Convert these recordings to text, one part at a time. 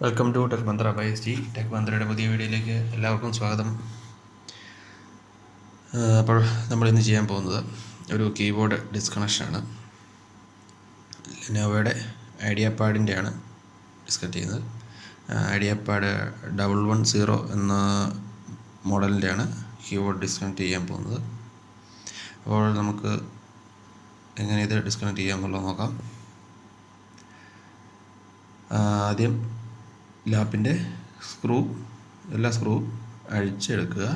Welcome to Tech Mantra by S G. Tech മന്ത്രയുടെ പുതിയ വീഡിയോയിലേക്ക് എല്ലാവർക്കും സ്വാഗതം. അപ്പോൾ നമ്മൾ ഇന്ന് ചെയ്യാൻ പോകുന്നത് ഒരു കീബോർഡ് ഡിസ്കണക്ഷനാണ്. ലെനോവോയുടെ ഐഡിയാപാഡിൻ്റെയാണ് ഡിസ്കണക്ട് ചെയ്യുന്നത്. ഐഡിയാപാഡ് 110 എന്ന മോഡലിൻ്റെയാണ് കീബോർഡ് ഡിസ്കണക്ട് ചെയ്യാൻ പോകുന്നത്. അപ്പോൾ നമുക്ക് എങ്ങനെ ഇത് ഡിസ്കണക്ട് ചെയ്യാമെന്നുള്ളത് നോക്കാം. ആദ്യം ലാപ്പിൻ്റെ എല്ലാ സ്ക്രൂ അഴിച്ചെടുക്കുക.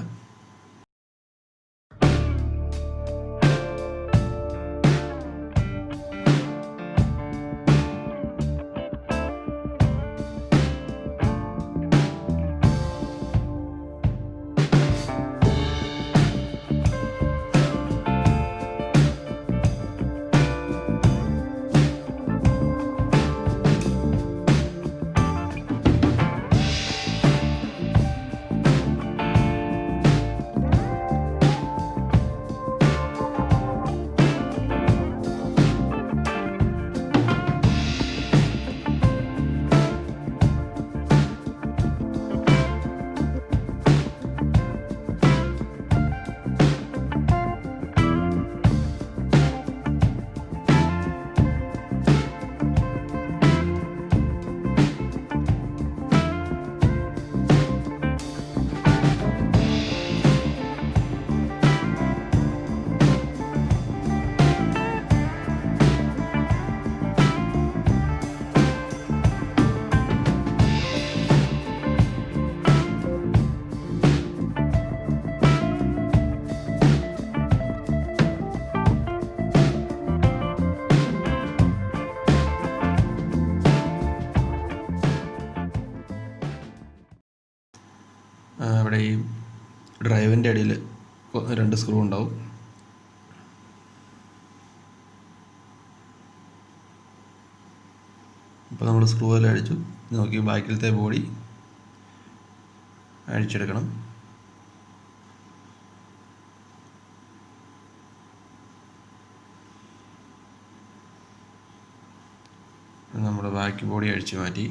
ഇവിടെ ഈ ഡ്രൈവിൻ്റെ അടിയിൽ 2 സ്ക്രൂ ഉണ്ടാവും. അപ്പോൾ നമ്മൾ സ്ക്രൂ എല്ലാം അഴിച്ചു. നോക്കി ബാക്കിലത്തെ ബോഡി അഴിച്ചെടുക്കണം. നമ്മുടെ ബാക്കി ബോഡി അഴിച്ചു മാറ്റി.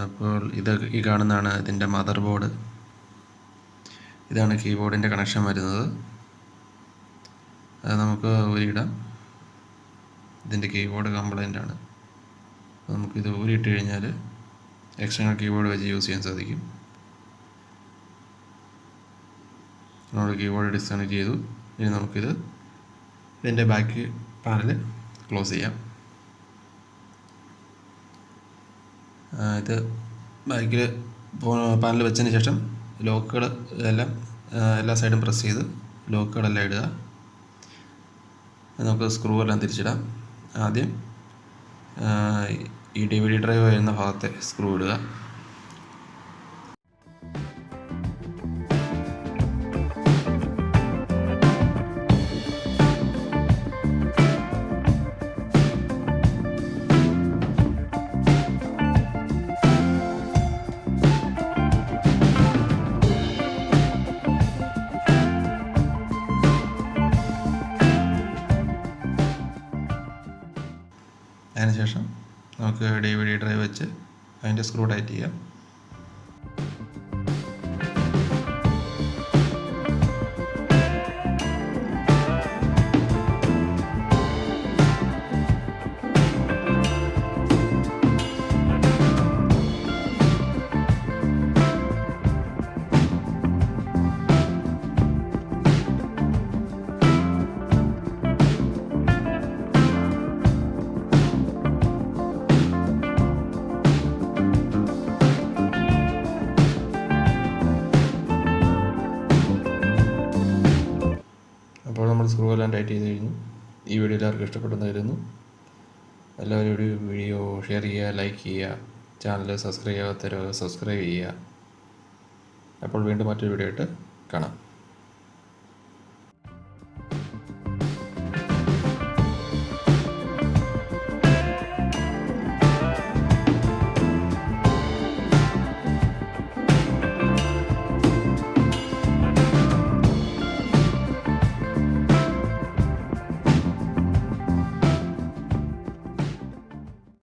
അപ്പോൾ ഈ കാണുന്നതാണ് ഇതിൻ്റെ മദർ ബോർഡ്. ഇതാണ് കീബോർഡിൻ്റെ കണക്ഷൻ വരുന്നത്. അത് നമുക്ക് ഊരിയിടാം. ഇതിൻ്റെ കീബോർഡ് കംപ്ലൈൻ്റ് ആണ്. നമുക്കിത് ഊരിയിട്ട് കഴിഞ്ഞാൽ എക്സ്റ്റേണൽ കീബോർഡ് വെച്ച് യൂസ് ചെയ്യാൻ സാധിക്കും. നമ്മൾ കീബോർഡ് ഡിസ്കണക്ട് ചെയ്തു. ഇനി ഇതിൻ്റെ ബാക്ക് പാനൽ ക്ലോസ് ചെയ്യാം. ഇത് ബാക്കിൽ പാനൽ വെച്ചതിന് ശേഷം ലോക്കുകൾ എല്ലാ സൈഡും പ്രസ് ചെയ്ത് ലോക്കുകളെല്ലാം ഇടുക. നമുക്ക് സ്ക്രൂ എല്ലാം തിരിച്ചിടാം. ആദ്യം ഈ DVD ഡ്രൈവ് വരുന്ന ഭാഗത്തെ സ്ക്രൂ ഇടുക. അതിനുശേഷം നമുക്ക് DVD ഡ്രൈവ് വെച്ച് അതിൻ്റെ സ്ക്രൂ ടൈറ്റ് ചെയ്യാം. അപ്പോൾ നമ്മൾ സ്ക്രൂ എല്ലാം ടൈറ്റ് ചെയ്ത് കഴിഞ്ഞു. ഈ വീഡിയോ എല്ലാവർക്കും ഇഷ്ടപ്പെട്ടെന്ന് കരുതുന്നു. എല്ലാവരും വീഡിയോ ഷെയർ ചെയ്യുക, ലൈക്ക് ചെയ്യുക, ചാനൽ സബ്സ്ക്രൈബ് ചെയ്യാത്തവർ സബ്സ്ക്രൈബ് ചെയ്യുക. അപ്പോൾ വീണ്ടും മറ്റൊരു വീഡിയോ ആയിട്ട് കാണാം.